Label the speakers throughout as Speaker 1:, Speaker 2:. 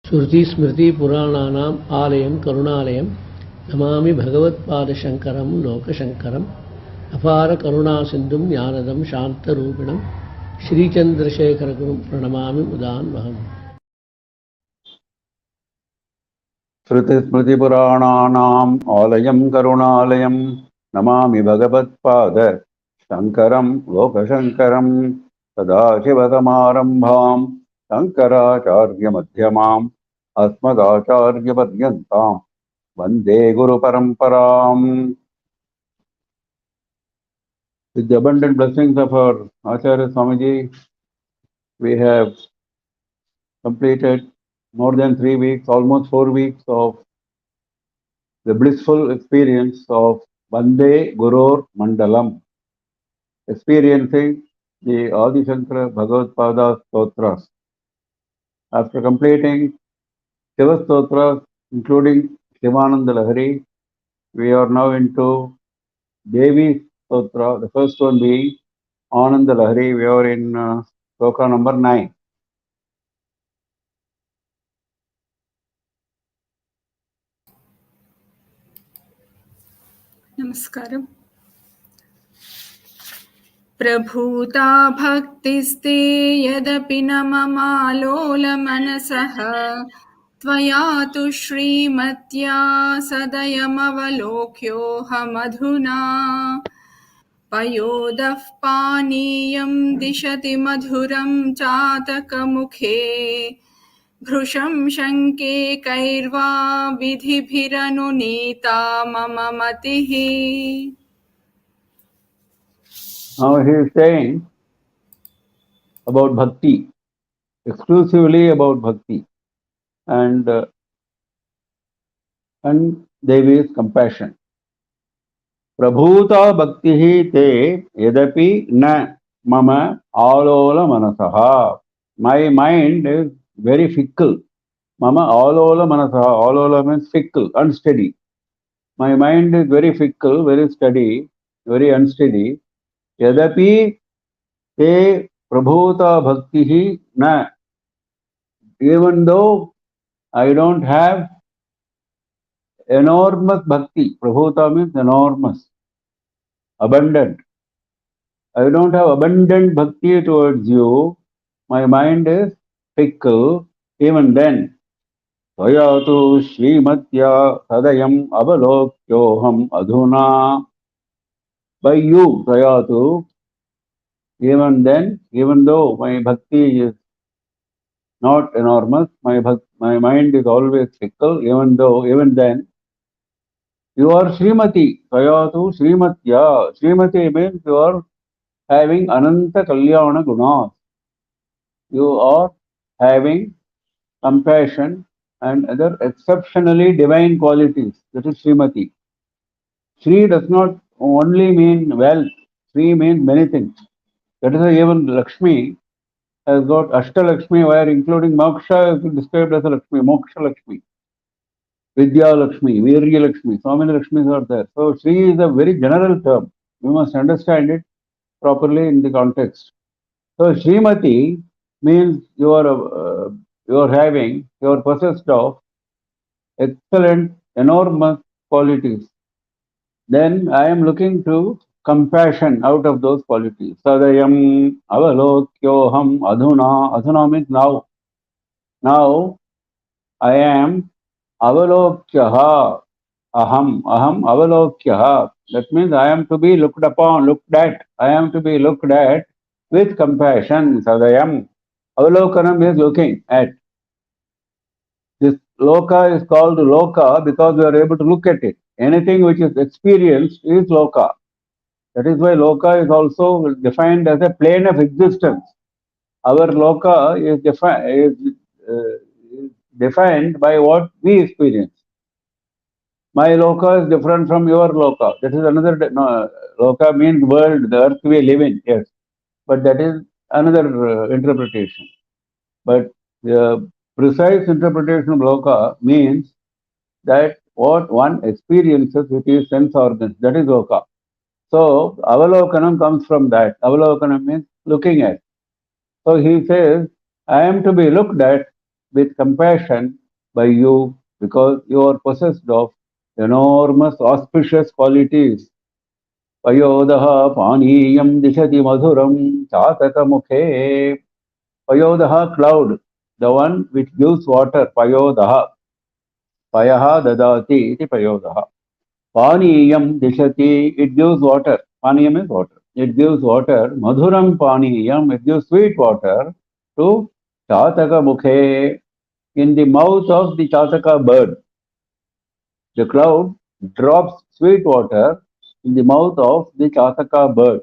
Speaker 1: श्रुतिस्मृतिपुराणानाम् आलयं करुणालयं नमामि भगवत्पादशङ्करं लोकशङ्करम् अपारकरुणासिन्धुं ज्ञानदं शान्तरूपिणं श्रीचन्द्रशेखरगुरुं प्रणमामि मुदान्वहम्।
Speaker 2: श्रुतिस्मृतिपुराणानाम् आलयं करुणालयं नमामि भगवत्पाद शङ्करं लोकशङ्करं सदाशिवसमारम्भां शङ्कराचार्यमध्यमाम् अस्मदाचार्यपर्यन्तां वन्दे गुरुपरम्पराम्। With the abundant blessings of our Acharya Swamiji, we have completed more than 3 weeks, almost 4 weeks of the blissful experience of Vande GurorMandalam, experiencing the Adi Shankara Bhagavad Stotras. After completing Shiva Stotras, including Shivananda Lahari, we are now into Devi Stotra, the first one being Ananda Lahari. We are in sloka number 9.
Speaker 3: Namaskaram. प्रभूता भक्तिस्ते यदपि न ममालोलमनसः त्वया तु श्रीमत्या सदयमवलोक्योऽहमधुना पयोदः पानीयं दिशति मधुरं चातकमुखे भृशं शङ्के कैर्वा विधिभिरनुनीता मम मतिः।
Speaker 2: Now he is saying about bhakti, exclusively about bhakti, and Devi's compassion. Prabhuta bhaktihi te yadapi na mama alola manasaha. My mind is very fickle. Mama alola manasaha. Alola means fickle, unsteady. My mind is very fickle, very steady, very unsteady. Yadapi te prabhuta bhaktihi na. Even though I don't have enormous bhakti, prabhuta means enormous, abundant. I don't have abundant bhakti towards you. My mind is fickle. Even then, Tvayatu Srimatya Sadayam Avalokyoham Adhuna. By you, Tvayatu, even then, even though my bhakti is not enormous, my mind is always fickle, even then, you are Srimati. Tvayatu Srimatya. Srimati means you are having Ananta Kalyana Gunas. You are having compassion and other exceptionally divine qualities. That is Srimati. Sri does not only mean wealth. Sri means many things. That is why even Lakshmi has got Ashtalakshmi, where including Moksha is described as a Lakshmi, Moksha Lakshmi, Vidya Lakshmi, Virya Lakshmi. So many Lakshmis are there. So Sri is a very general term. We must understand it properly in the context. So Srimati means you are possessed of excellent, enormous qualities. Then I am looking to compassion out of those qualities. Sadayam avalokyoham adhuna. Adhuna means now. Now I am avalokyaha. Aham avalokyaha. That means I am to be looked upon, looked at. I am to be looked at with compassion. Sadayam. Avalokanam is looking at. This loka is called loka because we are able to look at it. Anything which is experienced is loka. That is why loka is also defined as a plane of existence. Our loka is defined by what we experience. My loka is different from your loka. That is another. No, loka means world, the earth we live in. Yes, but that is another interpretation. But the precise interpretation of loka means that what one experiences with his sense organs, that is loka. So avalokanam comes from that. Avalokanam means looking at. So he says, I am to be looked at with compassion by you because you are possessed of enormous auspicious qualities. Payodaha paniyam dishati madhuram chataka mukhe. Payodaha, cloud, the one which gives water. Payodaha. Payaha dadati iti payodaha. Paniyam dishati, it gives water. Paniyam is water. It gives water. Madhuram paniyam, it gives sweet water to chataka mukhe, in the mouth of the chataka bird. The cloud drops sweet water in the mouth of the chataka bird.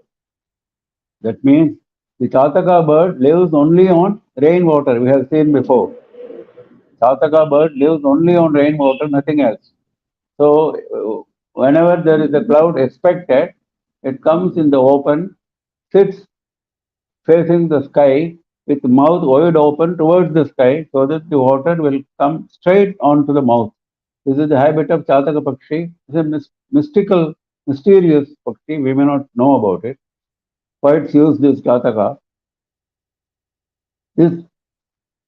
Speaker 2: That means the chataka bird lives only on rainwater. We have seen before. Chataka bird lives only on rainwater, nothing else. So whenever there is a cloud expected, it comes in the open, sits facing the sky with mouth wide open towards the sky so that the water will come straight onto the mouth. This is the habit of Chataka Pakshi. It's a mystical, mysterious Pakshi. We may not know about it. Poets use this Chataka. This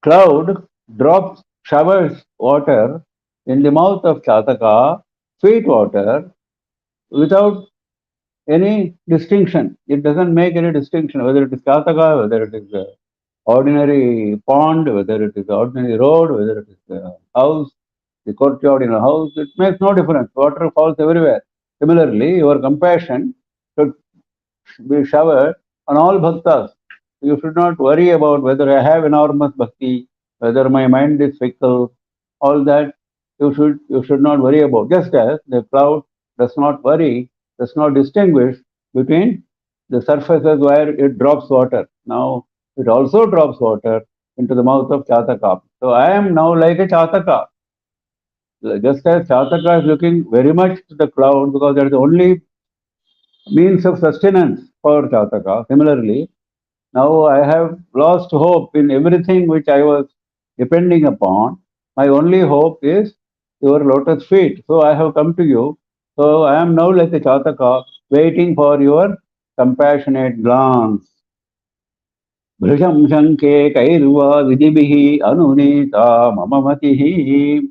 Speaker 2: cloud drops, showers water in the mouth of Chataka, sweet water, without any distinction. It doesn't make any distinction whether it is Chataka, whether it is a ordinary pond, whether it is ordinary road, whether it is a house, the courtyard in a house, it makes no difference. Water falls everywhere. Similarly, your compassion should be showered on all bhaktas. You should not worry about whether I have enormous bhakti, whether my mind is fickle, all that you should not worry about. Just as the cloud does not worry, does not distinguish between the surfaces where it drops water. Now it also drops water into the mouth of Chataka. So I am now like a Chataka. Just as Chataka is looking very much to the cloud because that is the only means of sustenance for Chataka. Similarly, now I have lost hope in everything which I was depending upon. My only hope is your lotus feet. So I have come to you. So I am now like a Chataka waiting for your compassionate glance. Bhrisham Shanke Kairva Vidibhihi Anunita Mamamatihi.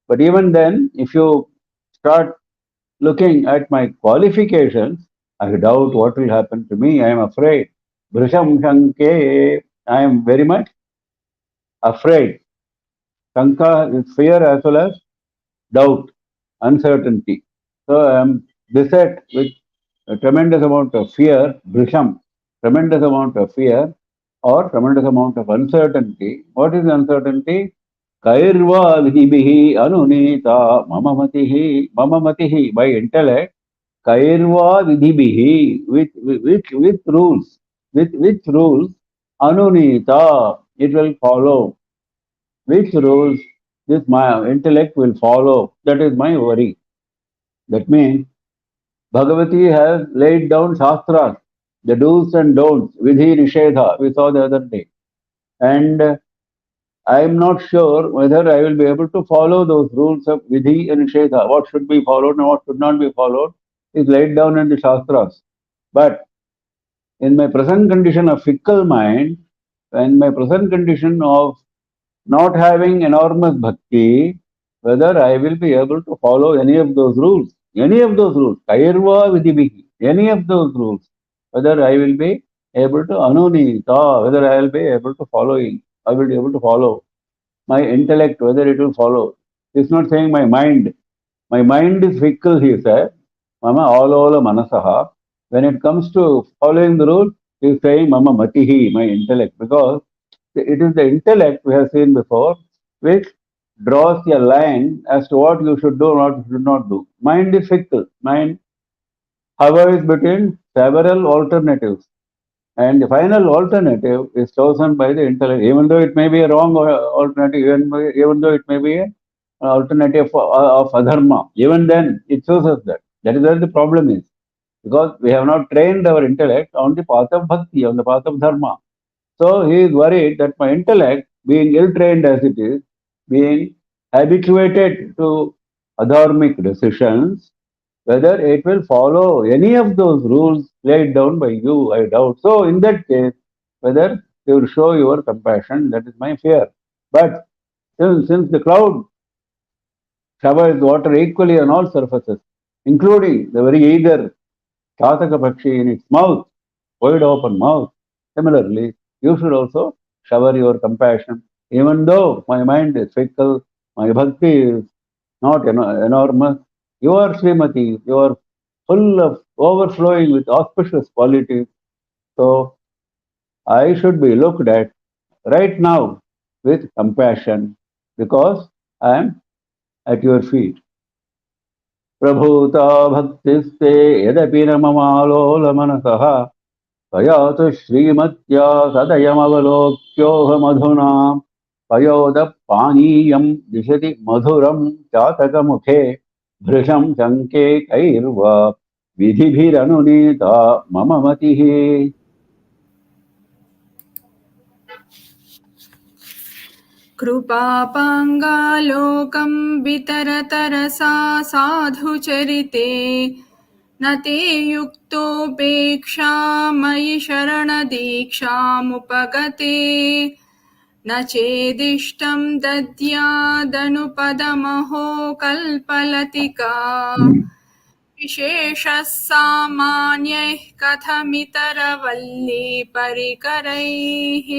Speaker 2: But even then, if you start looking at my qualifications, I doubt what will happen to me. I am afraid. Bhrisham Shanke, I am very much afraid. Shanka is fear as well as doubt, uncertainty. So I am beset with a tremendous amount of fear, Bhrisham, tremendous amount of fear or tremendous amount of uncertainty. What is uncertainty? Kairva vidibhihi anunita mamamatihi, by intellect. Kairva vidibhihi, with rules. With which rules? Anunita, it will follow. Which rules this my intellect will follow? That is my worry. That means Bhagavati has laid down Shastras, the do's and don'ts, Vidhi Nishedha, we saw the other day. And I am not sure whether I will be able to follow those rules of Vidhi and Nishedha. What should be followed and what should not be followed is laid down in the Shastras. But in my present condition of fickle mind, in my present condition of not having enormous bhakti, whether I will be able to follow any of those rules, Kairva Vidibhihi, any of those rules, whether I will be able to Anunita, whether I will be able to I will be able to follow. My intellect, whether it will follow. It's not saying my mind. My mind is fickle, he said. Mama all manasaha. When it comes to following the rule, he is saying Mama matihi, my intellect, because it is the intellect we have seen before, which draws a line as to what you should do or what you should not do. Mind is fickle. Mind hovers between several alternatives. And the final alternative is chosen by the intellect, even though it may be a wrong alternative, even though it may be an alternative of adharma. Even then, it chooses that. That is where the problem is. Because we have not trained our intellect on the path of bhakti, on the path of dharma. So he is worried that my intellect, being ill-trained as it is, being habituated to adharmic decisions, whether it will follow any of those rules laid down by you, I doubt. So in that case, whether you will show your compassion, that is my fear. But Since the cloud showers water equally on all surfaces, including the very eager Chataka Pakshi in its mouth, wide open mouth. Similarly, you should also shower your compassion. Even though my mind is fickle, my bhakti is not enormous, you are Srimati, you are full of overflowing with auspicious qualities. So I should be looked at right now with compassion because I am at your feet. प्रभूता भक्तिस्ते यदपि न ममालोलमनसः त्वया तु श्रीमत्या सदयमवलोक्योऽहमधुना पयोदपानीयं दिशति मधुरं चातकमुखे भृशं शङ्के कैर्वा विधिभिरनुनीता मम मतिः.
Speaker 3: कृपापाङ्गालोकं वितरतरसा साधुचरिते न ते युक्तोपेक्षा मयि शरणदीक्षामुपगते न चेदिष्टं दद्यादनुपदमहो कल्पलतिका विशेषः सामान्यैः कथमितरवल्ली परिकरैः.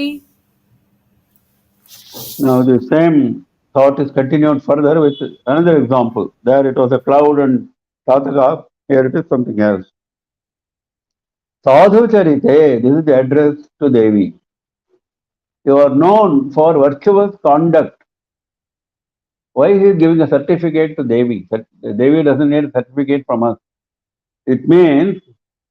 Speaker 2: Now the same thought is continued further with another example. There it was a cloud and Tataka, here it is something else. Sadhu Charite, this is the address to Devi. You are known for virtuous conduct. Why he is giving a certificate to Devi? Devi doesn't need a certificate from us. It means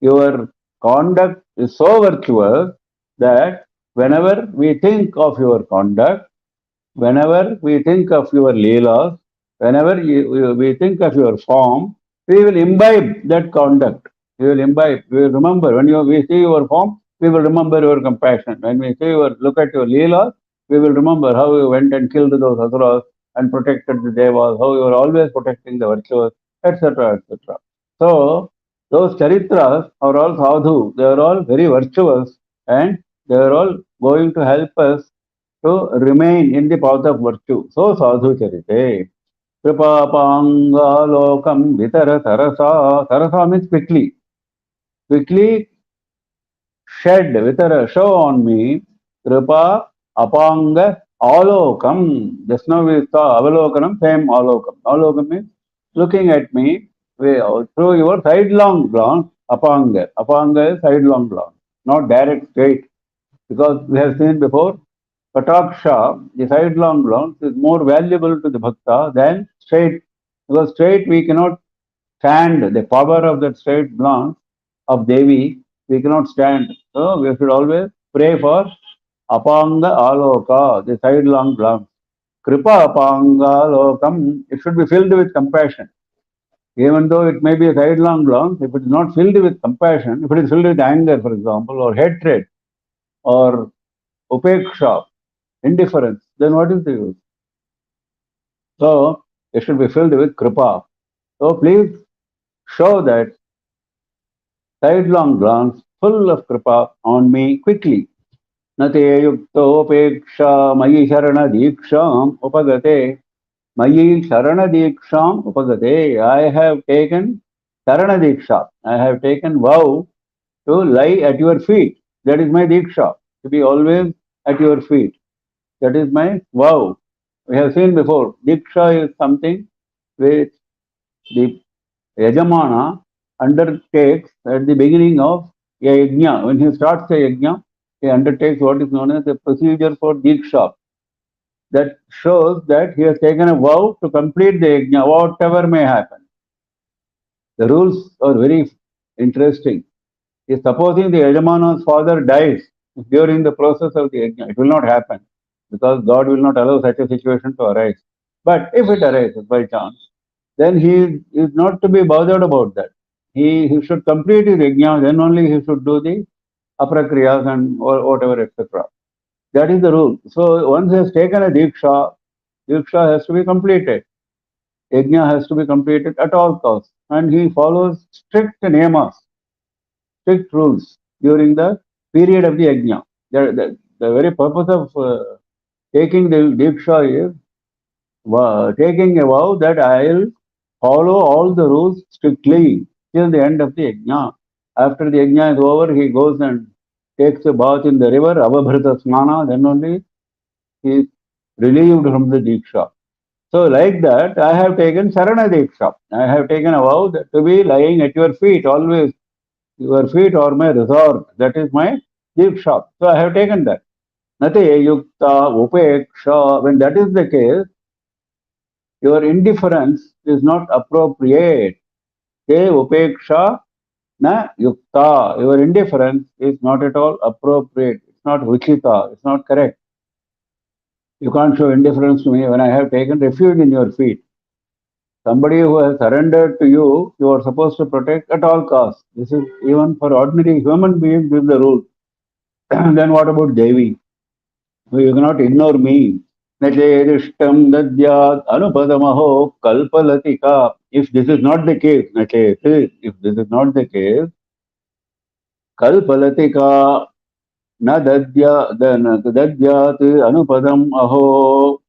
Speaker 2: your conduct is so virtuous that whenever we think of your conduct, whenever we think of your leelas, whenever we think of your form, we will imbibe that conduct. We will imbibe. We will remember. When we see your form, we will remember your compassion. When we look at your leelas, we will remember how you went and killed those asuras and protected the devas, how you are always protecting the virtuous, etc., etc. So, those charitras are all sadhu. They are all very virtuous and they are all going to help us to remain in the path of virtue. So sadhu charite. Kripapanga lokam vitara tarasa. Tarasa means quickly. Quickly shed, vitara, show on me. Kripa apanga alokam. Just now we saw avalokanam, same alokam. Alokam means looking at me through your sidelong glance. Apanga. Apanga is sidelong glance, not direct straight. Because we have seen before, Kataksha, the sidelong glance, is more valuable to the bhakta than straight. Because straight we cannot stand the power of that straight glance of Devi, we cannot stand. So we should always pray for Apanga Aloka, the sidelong glance. Kripa Apanga Alokam, it should be filled with compassion. Even though it may be a sidelong glance, if it is not filled with compassion, if it is filled with anger, for example, or hatred, or upeksha, indifference, then what is the use? So it should be filled with kripa. So please show that sidelong glance full of kripa on me quickly. Nate yuktopeksha mayi sharana diksham upagate. Mayi sharana diksham upagate. I have taken sharana diksha. I have taken vow to lie at your feet. That is my diksha. To be always at your feet. That is my vow. We have seen before, Diksha is something which the Yajamana undertakes at the beginning of a yajna. When he starts a yajna, he undertakes what is known as a procedure for Diksha. That shows that he has taken a vow to complete the yajna, whatever may happen. The rules are very interesting. If supposing the Yajamana's father dies during the process of the yajna, it will not happen, because God will not allow such a situation to arise. But if it arises by chance, then he is not to be bothered about that. He should complete his yajna, then only he should do the aprakriyas and whatever, etc. That is the rule. So once he has taken a diksha, diksha has to be completed. Yajna has to be completed at all costs. And he follows strict niyamas, strict rules during the period of the yajna. The very purpose of taking the diksha is taking a vow that I'll follow all the rules strictly till the end of the yajna. After the yajna is over, he goes and takes a bath in the river, Avabhrita Snana, then only he is relieved from the Diksha. So like that, I have taken Sarana Diksha. I have taken a vow that to be lying at your feet always. Your feet are my resort. That is my Diksha. So I have taken that. Nate yukta upeksha. When that is the case, your indifference is not appropriate. Te upeksha na yukta. Your indifference is not at all appropriate. It's not vichita. It's not correct. You can't show indifference to me when I have taken refuge in your feet. Somebody who has surrendered to you, you are supposed to protect at all costs. This is even for ordinary human beings, this is the rule. Then what about Devi? You cannot ignore me. Nachedishtam dadyat anupadamaho kalpalatika. If this is not the case, if this is not the case, kalpalatika na dadyat anupadam aho.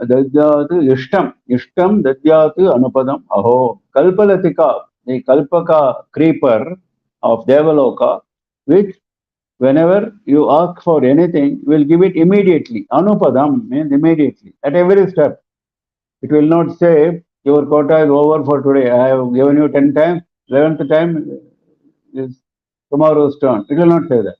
Speaker 2: Dadyat ishtam dadyat anupadam aho. Kalpalatika, the kalpaka creeper of Devaloka, which whenever you ask for anything, will give it immediately. Anupadam means immediately, at every step. It will not say, your quota is over for today. I have given you 10 times, 11th time is tomorrow's turn. It will not say that.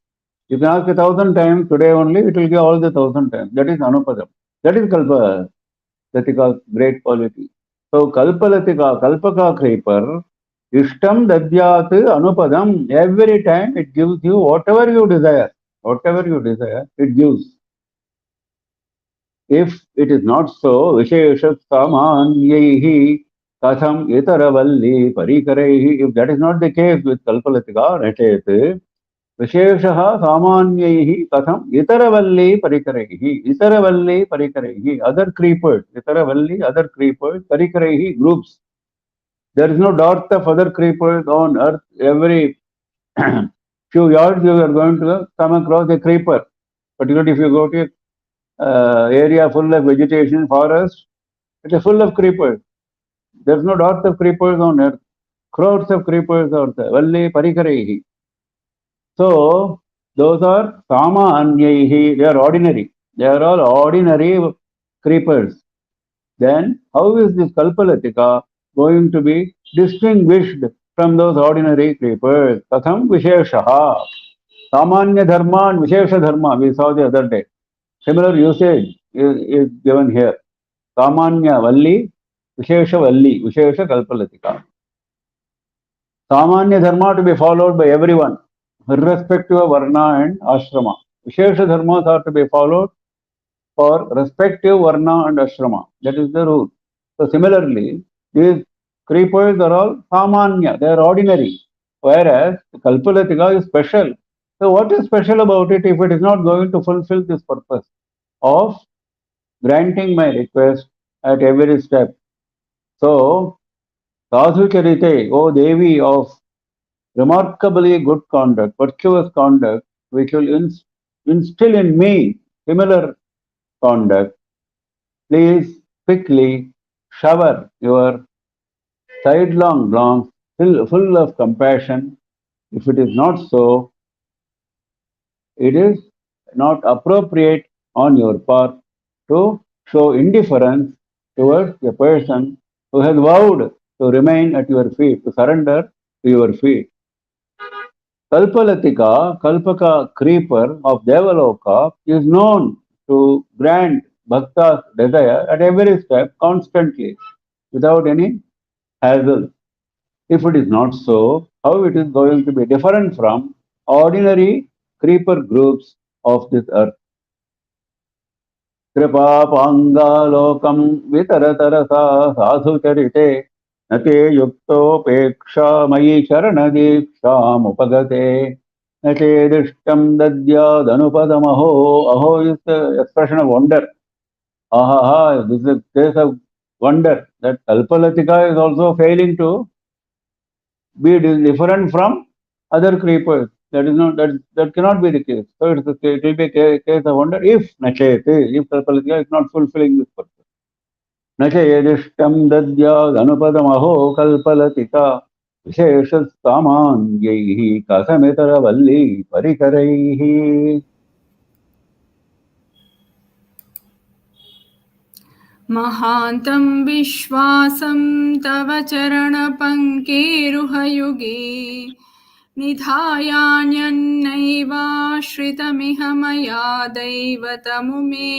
Speaker 2: You can ask 1,000 times, today only, it will give all the 1,000 times. That is Anupadam. That is Kalpalatika's great quality. So Kalpalatika, Kalpaka creeper, Ishtam dadyat anupadam. Every time it gives you whatever you desire. Whatever you desire, it gives. If it is not so, Visheshat Samanyehi Katham Itaravalli Parikaraihi. If that is not the case with Kalpalatika, Nachet, Visheshaha Samanyehi Katham Itaravalli Parikaraihi. Itaravalli Parikaraihi. Other creepers. Itaravalli, other creepers. Parikaraihi, groups. There is no dot of other creepers on earth. Every few yards you are going to come across a creeper. Particularly if you go to an area full of vegetation, forest, it is full of creepers. There is no dot of creepers on earth. Crowds of creepers are there. Valli parikarehi. So those are samanyehi. They are ordinary. They are all ordinary creepers. Then how is this Kalpalatika going to be distinguished from those ordinary creepers? Katham Visheshaha. Samanya Dharma and Vishesha Dharma, we saw the other day. Similar usage is given here. Samanya Valli, Vishesha Valli, Vishesha Kalpalatika. Samanya Dharma to be followed by everyone, irrespective of Varna and Ashrama. Vishesha Dharmas are to be followed for respective Varna and Ashrama. That is the rule. So similarly, these creepers are all Samanya, they are ordinary, whereas Kalpalatika is special. So what is special about it if it is not going to fulfill this purpose of granting my request at every step? So, Sadhu Charite, O Devi of remarkably good conduct, virtuous conduct, which will instill in me similar conduct, please quickly shower your sidelong glance full of compassion. If it is not so, it is not appropriate on your part to show indifference towards a person who has vowed to remain at your feet, to surrender to your feet. Kalpalatika, Kalpaka creeper of Devaloka, is known to grant Bhakta's desire at every step constantly without any hassle. If it is not so, how it is going to be different from ordinary creeper groups of this earth? Kripapangalokamam vitaratarasa sadhu charite nate yuktopeksha mayi charanadiksham upagate nate dishtam dadyad anupadamaho. Aho is the expression of wonder. Aha, this is a case of wonder that Kalpalatika is also failing to be different from other creepers. That is not that cannot be the case. So it will be a case of wonder if nachayate, if Kalpalatika is not fulfilling this purpose. Nachayadishtam dadyad anupadamaho kalpalatika visheshas samanyaihi kasamitara valli parikaraihi.
Speaker 3: महान्तं विश्वासं तव चरणपङ्केरुहयुगे निधायान्यन्नैवाश्रितमिह मया दैवतमुमे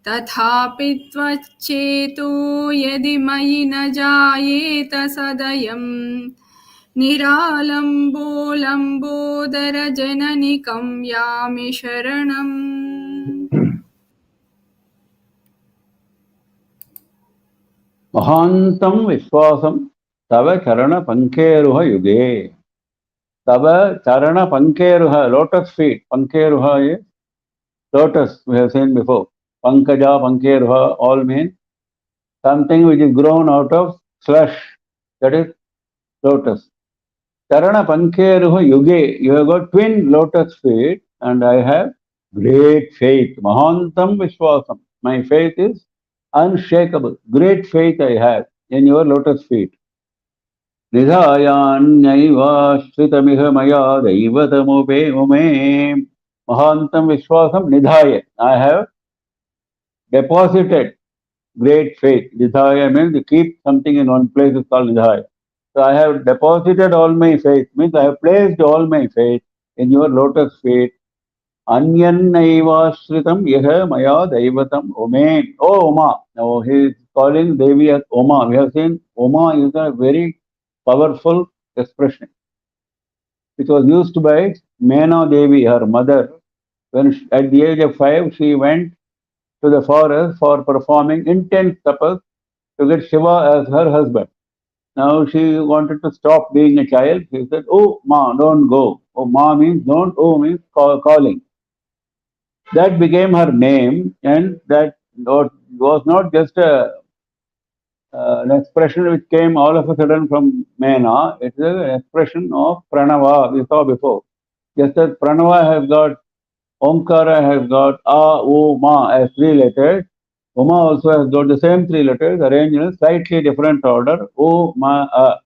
Speaker 3: तथापि त्वच्चेतो यदि मयि न जायेत सदयं निरालम्बोलम्बोदरजननिकं यामि शरणम्।
Speaker 2: Mahantam Vishwasam Tava Charana Pankeruha Yuge. Tava Charana Pankeruha, lotus feet. Pankeruha is lotus, we have seen before. Pankaja, Pankeruha, all mean something which is grown out of slush. That is lotus. Charana Pankeruha Yuge. You have got twin lotus feet, and I have great faith. Mahantam Vishwasam. My faith is unshakable. Great faith I have in your lotus feet. Nidhayanyaivaashritamiha maya daivatamube ume. Mahantam Vishwasam Nidhaya. I have deposited great faith. Nidhaya means to keep something in one place is called Nidhaya. So I have deposited all my faith, means I have placed all my faith in your lotus feet. Anyannaivashritam yaha maya daivatam ume. Oh Uma. Now he is calling Devi as Uma. We have seen Uma is a very powerful expression. It was used by Mena Devi, her mother, when at the age of 5 she went to the forest for performing intense tapas to get Shiva as her husband. Now she wanted to stop being a child. She said, "Oh, Ma, don't go." Oh, Ma means don't. Oh means calling. That became her name, and that was not just an expression which came all of a sudden from Mena. It is an expression of Pranava, we saw before. Just as Pranava has got, Omkara has got A, U, Ma as 3 letters, Uma also has got the same 3 letters arranged in a slightly different order, U, Ma, A.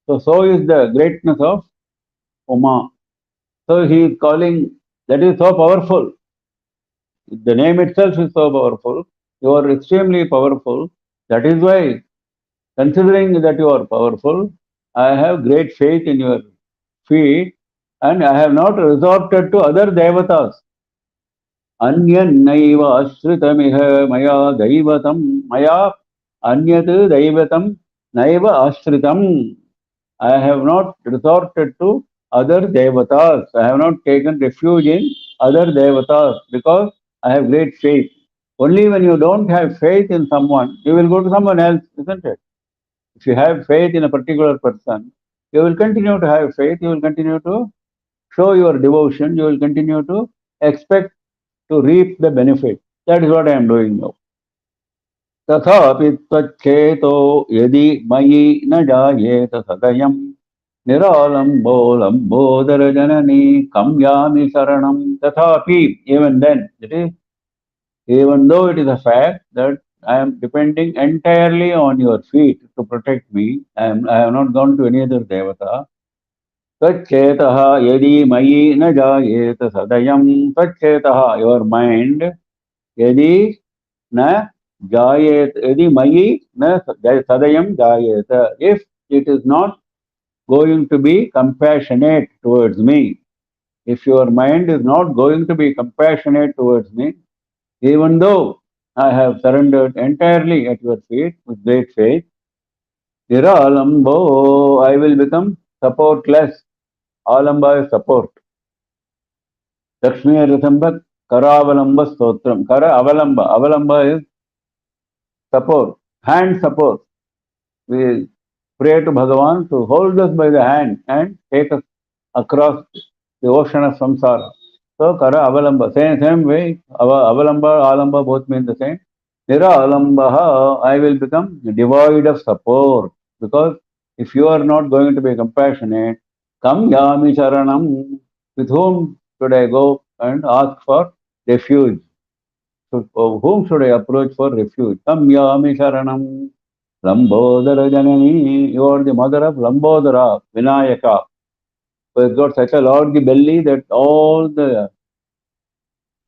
Speaker 2: So is the greatness of Uma. So he is calling, that is so powerful. The name itself is so powerful. You are extremely powerful. That is why, considering that you are powerful, I have great faith in your feet, and I have not resorted to other devatas. Anyannaiva ashritamiha maya daivatam maya anyat daivatam naiva ashritam. I have not resorted to other devatas. I have not taken refuge in other devatas because I have great faith. Only when you don't have faith in someone, you will go to someone else, isn't it? If you have faith in a particular person, you will continue to have faith, you will continue to show your devotion, you will continue to expect to reap the benefit. That is what I am doing now. Tathapi tvacheto yadi mayi na jayet sadayam niralambo lambodara janani kamyami saranam. Tathapi, even then, it is, even though it is a fact that I am depending entirely on your feet to protect me, I have not gone to any other devata. Tacchetaha yadi mayi na jayeta sadayam. Tacchetaha, your mind, yadi na jayet, yadi mayi na sadayam jayeta. If it is not going to be compassionate towards me, if your mind is not going to be compassionate towards me, even though I have surrendered entirely at your feet with great faith, Niralambo, I will become supportless. Alamba is support. Lakshmi Rasambha Karavalamba Stotram. Kara Avalamba. Avalamba is support. Hand support. We pray to Bhagavan to hold us by the hand and take us across the ocean of samsara. So Kara Avalamba. Same way. Avalamba, Alamba both mean the same. Niralambaha, I will become devoid of support. Because if you are not going to be compassionate, Kam yami sharanam. With whom should I go and ask for refuge? Whom should I approach for refuge? Kam yami sharanam. Lambodara Janani. You are the mother of Lambodara, Vinayaka, who has got such a large belly that all the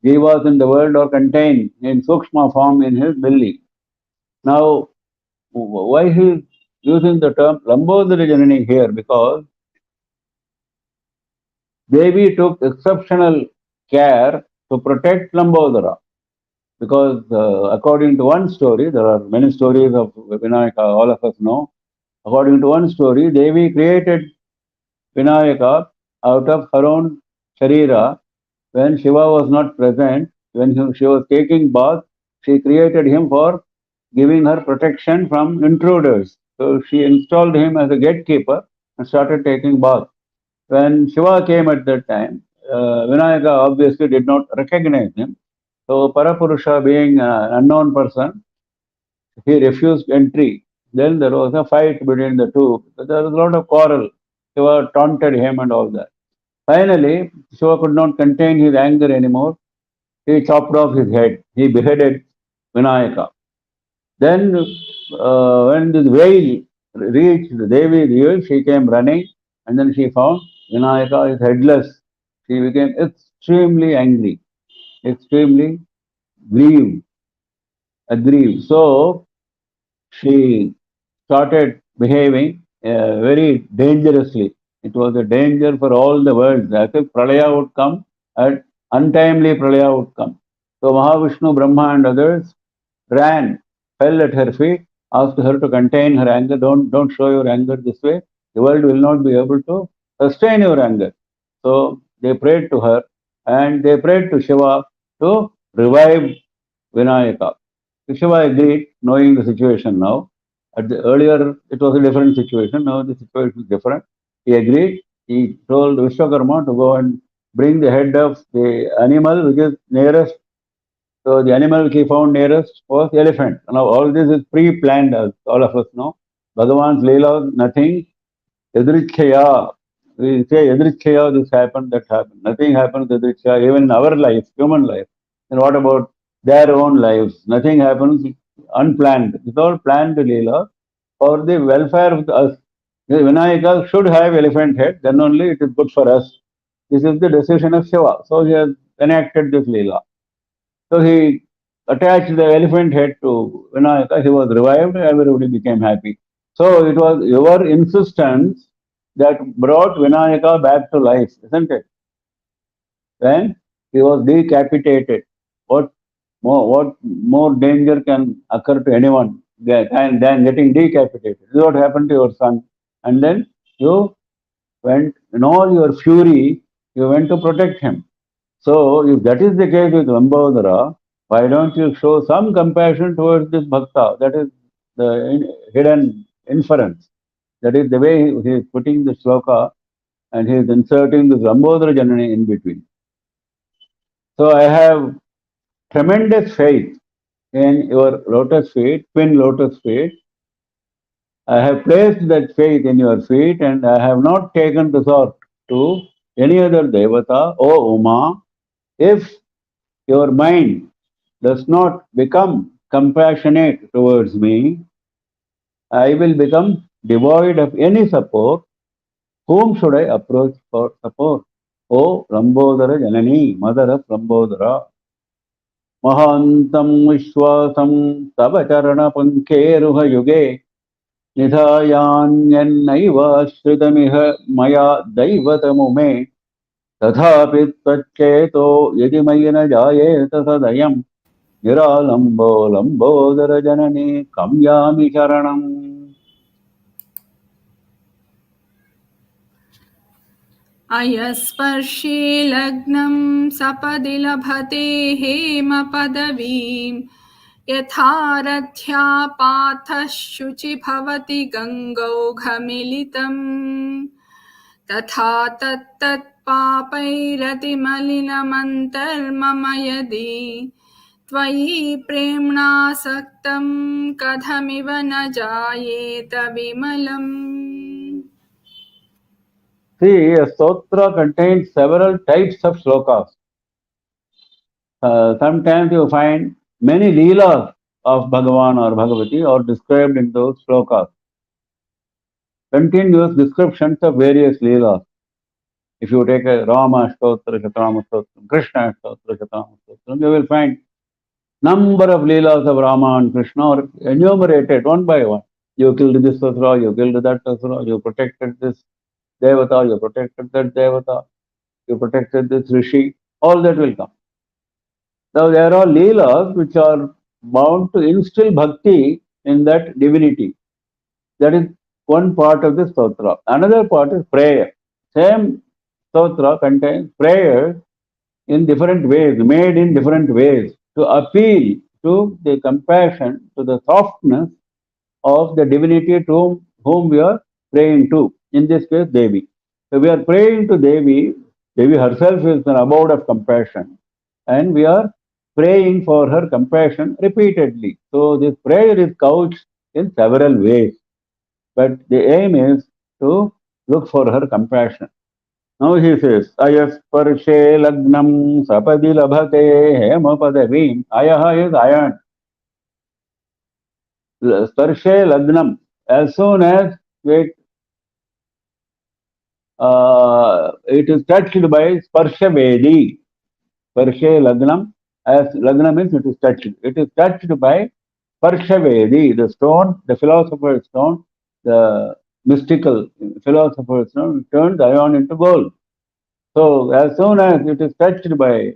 Speaker 2: jivas in the world are contained in Sukshma form in his belly. Now, why he is using the term Lambodara Janani here? Because Devi took exceptional care to protect Lambodara. Because according to one story, there are many stories of Vinayaka, all of us know. According to one story, Devi created Vinayaka out of her own Sharira. When Shiva was not present, when she was taking bath, she created him for giving her protection from intruders. So she installed him as a gatekeeper and started taking bath. When Shiva came at that time, Vinayaka obviously did not recognize him. So Parapurusha being an unknown person, he refused entry. Then there was a fight between the two. There was a lot of quarrel. Shiva taunted him and all that. Finally, Shiva could not contain his anger anymore. He chopped off his head. He beheaded Vinayaka. Then, when this veil reached Devi's ears, she came running, and then she found Vinayaka is headless. She became extremely angry, extremely grieved, aggrieved. So she started behaving very dangerously. It was a danger for all the worlds. As if Pralaya would come, and untimely Pralaya would come. So Mahavishnu, Brahma, and others ran, fell at her feet, asked her to contain her anger. Don't show your anger this way. The world will not be able to sustain your anger. So they prayed to her, and they prayed to Shiva to revive Vinayaka. Shiva agreed, knowing the situation now. At the earlier, it was a different situation. Now the situation is different. He agreed. He told Vishwakarma to go and bring the head of the animal which is nearest. So the animal which he found nearest was elephant. Now all this is pre-planned, as all of us know. Bhagavan's Leela, nothing. Yadrichaya. We say Yadrichaya, this happened, that happened. Nothing happens Yadrichaya, even in our life, human life. And what about their own lives? Nothing happens unplanned. It's all planned Leela for the welfare of us. The Vinayaka should have elephant head, then only it is good for us. This is the decision of Shiva. So he has enacted this Leela. So he attached the elephant head to Vinayaka. He was revived, everybody became happy. So it was your insistence that brought Vinayaka back to life, isn't it? When he was decapitated, what more danger can occur to anyone than getting decapitated? This is what happened to your son. And then you went, in all your fury, you went to protect him. So if that is the case with Lambodara, why don't you show some compassion towards this bhakta? That is the hidden inference. That is the way he is putting the shloka, and he is inserting this Lambodara Janani in between. So I have tremendous faith in your lotus feet, twin lotus feet. I have placed that faith in your feet, and I have not taken resort to any other devata. O Uma, if your mind does not become compassionate towards me, I will become devoid of any support. Whom should I approach for support? O Lambodara Janani, mother of Lambodara. Mahantam Vishwasam Tava Charana Pankeruha Yuge Nidhayanyannaiva Shritamiha Maya Daivatamume Tathapi Tvacheto Yadimayana Jayeta Sadayam Niralambo Lambodara Janani Kamyami Sharanam.
Speaker 3: अयस्पर्शे लग्नं सपदि लभते हेमपदवीं यथारथ्या पाथः शुचि भवति गङ्गौघमिलितम् तथा तत्तत्पापैरतिमलिनमन्तर्मम यदि त्वयि प्रेम्णासक्तं कथमिव न जायेत विमलम्.
Speaker 2: See, a stotra contains several types of slokas. Sometimes you find many leelas of Bhagavan or Bhagavati are described in those slokas. Continuous descriptions of various leelas. If you take a Rama Stotra, Shatrama Stotra, Krishna Stotra, Shatrama Stotra, you will find number of leelas of Rama and Krishna are enumerated one by one. You killed this Asura, you killed that Asura, you protected this Devata, you protected that Devata, you protected this Rishi, all that will come. Now there are leelas which are bound to instill bhakti in that divinity. That is one part of the stotra. Another part is prayer. Same stotra contains prayers in different ways, made in different ways, to appeal to the compassion, to the softness of the divinity to whom we are praying to. In this case, Devi. So we are praying to Devi. Devi herself is an abode of compassion, and we are praying for her compassion repeatedly. So this prayer is couched in several ways, but the aim is to look for her compassion. Now he says, Ayasparshe lagnam sapadi labhate hema padavim. Ayaha is iron. Sparshe lagnam. As soon as it is touched by sparsha vedi. Sparshe lagnam. As lagnam means it is touched. It is touched by sparsha vedi, the stone, the philosopher's stone, the mystical philosopher's stone turns iron into gold. So as soon as it is touched by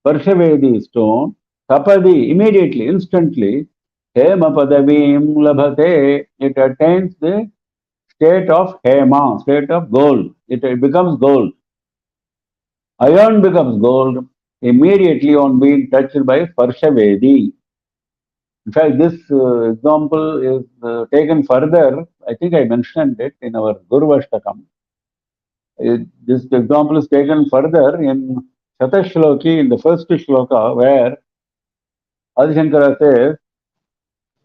Speaker 2: Parshavedi stone, Tapadi, immediately, instantly, Hema Padavim Labhate, it attains the state of Hema, state of gold. It becomes gold. Iron becomes gold immediately on being touched by Parshavedi. In fact, this example is taken further. I think I mentioned it in our Gurvashtakam. This example is taken further in Shatashloki, in the first shloka, where Adi Shankara says,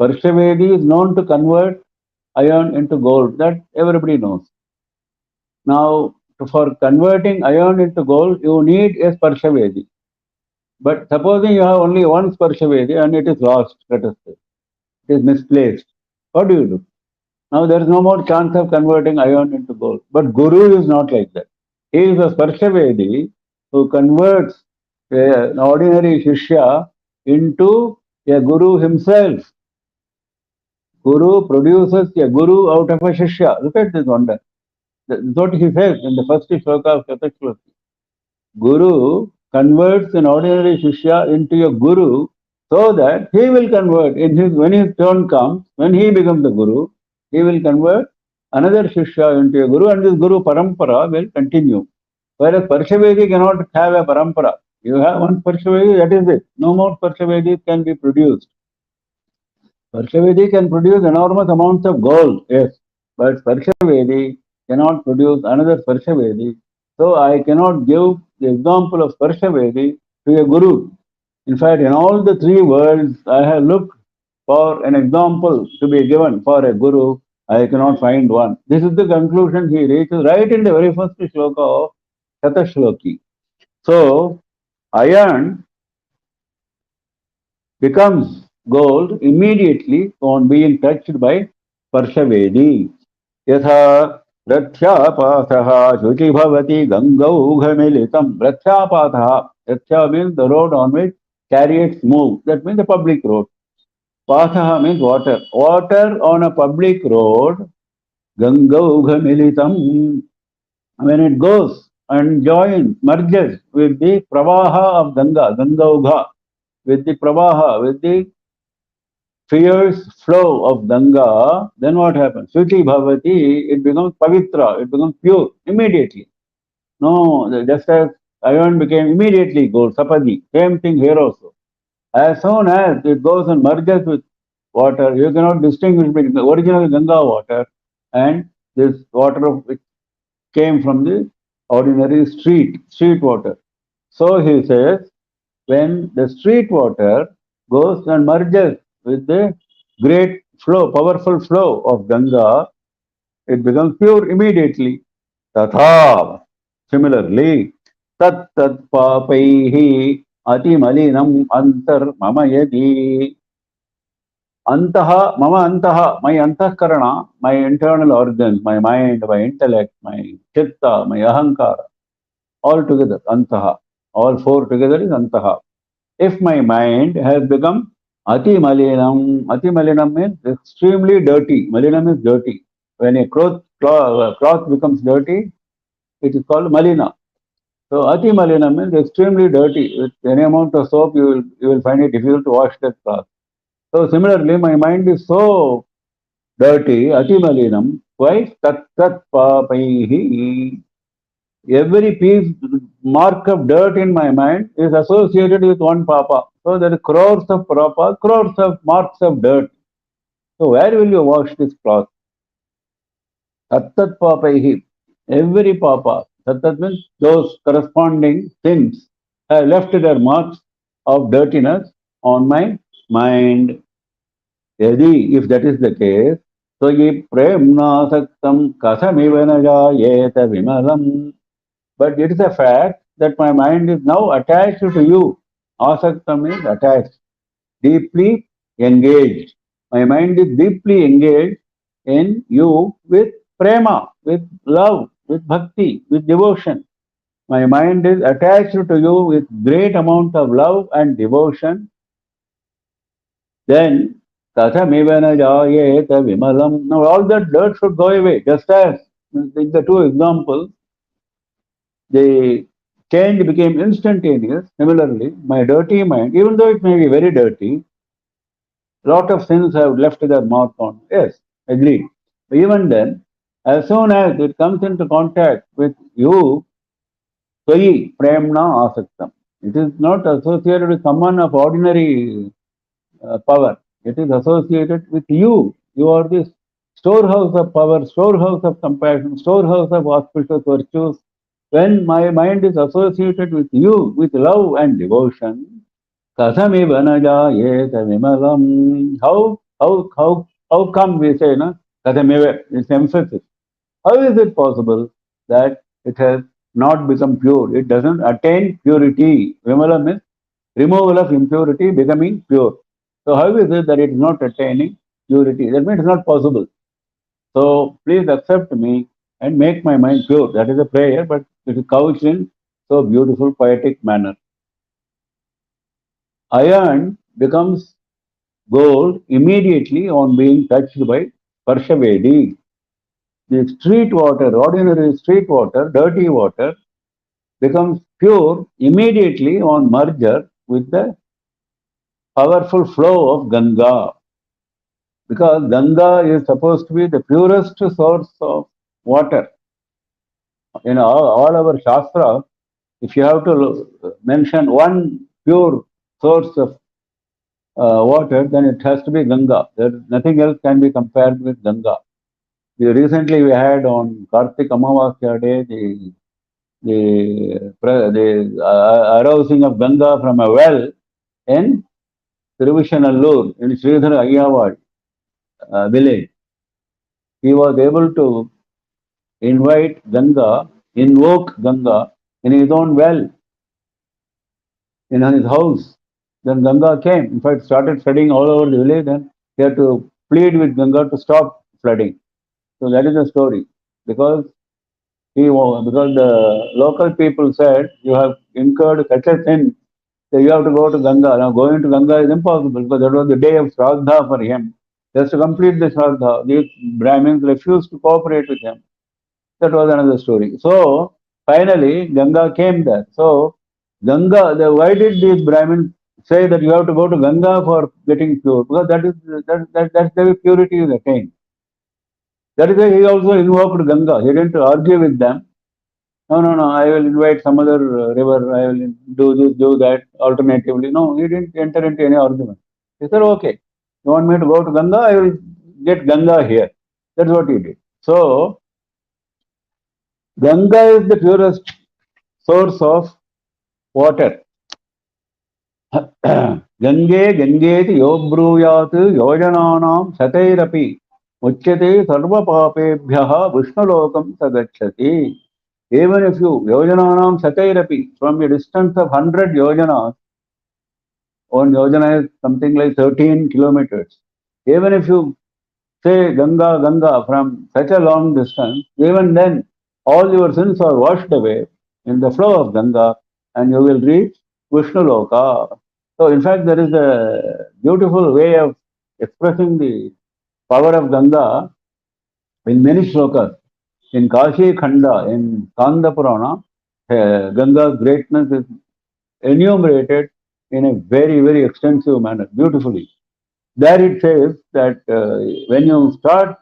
Speaker 2: Parshavedi is known to convert iron into gold. That everybody knows. Now, for converting iron into gold, you need a Parshavedi. But supposing you have only one Parshavedi and it is lost, let us say, it is misplaced. What do? Now there is no more chance of converting iron into gold. But Guru is not like that. He is a Sparshavedi who converts an ordinary Shishya into a Guru himself. Guru produces a Guru out of a Shishya. Look at this wonder. That's what he says in the first shloka of Shatashloki. Guru converts an ordinary Shishya into a Guru so that he will convert. When his turn comes, when he becomes the Guru, he will convert another Shishya into a Guru, and this Guru Parampara will continue. Whereas Parshavedi cannot have a Parampara. You have one Parshavedi, that is it. No more Parshavedis can be produced. Parshavedi can produce enormous amounts of gold, yes, but Parshavedi cannot produce another Parshavedi. So I cannot give the example of Parshavedi to a Guru. In fact, in all the three worlds, I have looked for an example to be given for a Guru. I cannot find one. This is the conclusion he reaches right in the very first shloka of Shatashloki. So, iron becomes gold immediately on being touched by Parshavedi. Yatha Rathyapathaha Shuchi Bhavati Gangaughamilitam. Rathyapathaha. Rathya means the road on which chariots move. That means the public road. Pathaha means water. Water on a public road, Gangaughamilitam, when it goes and joins, merges with the Pravaha of Ganga, Gangaugha, with the Pravaha, with the fierce flow of Ganga, then what happens? Suchi Bhavati, it becomes Pavitra, it becomes pure immediately. No, just as iron became immediately gold, Sapadi, same thing here also. As soon as it goes and merges with water, you cannot distinguish between the original Ganga water and this water which came from the ordinary street water. So he says, when the street water goes and merges with the great flow, powerful flow of Ganga, it becomes pure immediately. Tatha. Similarly, tat tat papaihi atimalinam antar mama yadi. Antaha, mama antaha, my antahkarana, my internal organs, my mind, my intellect, my chitta, my ahankara, all together, antaha. All four together is antaha. If my mind has become ati malinam means extremely dirty. Malinam is dirty. When a cloth becomes dirty, it is called malina. So ati malinam means extremely dirty. With any amount of soap, you will find it difficult to wash that cloth. So similarly, my mind is so dirty, ati malinam. Why? Tat tat papaihi. Every piece, mark of dirt in my mind is associated with one papa. So there are crores of papa, crores of marks of dirt. So where will you wash this cloth? Tattat papaihi. Every papa. Tattat means those corresponding things have left their marks of dirtiness on my mind. Yadi, if that is the case, so ye premna saktam kathamiva na jayeta vimalam. But it is a fact that my mind is now attached to you. Asaktam is attached, deeply engaged. My mind is deeply engaged in you with prema, with love, with bhakti, with devotion. My mind is attached to you with great amount of love and devotion. Then kathamivana jayeta vimalam. Now all that dirt should go away. Just as in the two examples, the change became instantaneous. Similarly, my dirty mind, even though it may be very dirty, lot of sins have left their mark on. Yes, agreed. But even then, as soon as it comes into contact with you, Tvayi Premna Asaktam. It is not associated with someone of ordinary power. It is associated with you. You are this storehouse of power, storehouse of compassion, storehouse of auspicious virtues. When my mind is associated with you, with love and devotion, Kasamiva na jayeta vimalam. How come we say, na? Kasamiva, it's emphasis. How is it possible that it has not become pure? It doesn't attain purity. Vimalam is removal of impurity, becoming pure. So how is it that it is not attaining purity? That means it's not possible. So please accept me and make my mind pure. That is a prayer, but it is couched in so beautiful, poetic manner. Iron becomes gold immediately on being touched by Parshavedi. The street water, ordinary street water, dirty water, becomes pure immediately on merger with the powerful flow of Ganga. Because Ganga is supposed to be the purest source of water. In all our Shastra, if you have to mention one pure source of water, then it has to be Ganga. Nothing else can be compared with Ganga. Recently we had on Kartik Amavasya day the arousing of Ganga from a well in Tiruvishanallur in Sridhar Ayyawad village. He was able to invite Ganga, invoke Ganga in his own well, in his house. Then Ganga came. In fact, started flooding all over the village, and he had to plead with Ganga to stop flooding. So that is the story. Because the local people said, you have incurred such a sin that you have to go to Ganga. Now going to Ganga is impossible because that was the day of Shraddha for him. Just to complete the Shraddha, these Brahmins refused to cooperate with him. That was another story. So finally Ganga came there. So Ganga, why did these Brahmins say that you have to go to Ganga for getting pure? Because that's the way purity is attained. That is why he also invoked Ganga. He didn't argue with them. No, I will invite some other river. I will do this, do that alternatively. No, he didn't enter into any argument. He said, okay, you want me to go to Ganga? I will get Ganga here. That's what he did. So Ganga is the purest source of water. Gange Gangeti Yobruyat Yojananam Satairapi Uchyate Sarva Papebhyaha Vishnulokam Sagachati. Even if you, yojananam satairapi, from a distance of 100 yojanas, one yojana is something like 13 kilometers. Even if you say Ganga, Ganga from such a long distance, even then all your sins are washed away in the flow of Ganga and you will reach Vishnu Loka. So in fact there is a beautiful way of expressing the power of Ganga in many shlokas. In Kashi Khanda, in Kanda Purana, Ganga's greatness is enumerated in a very, very extensive manner, beautifully. There it says that when you start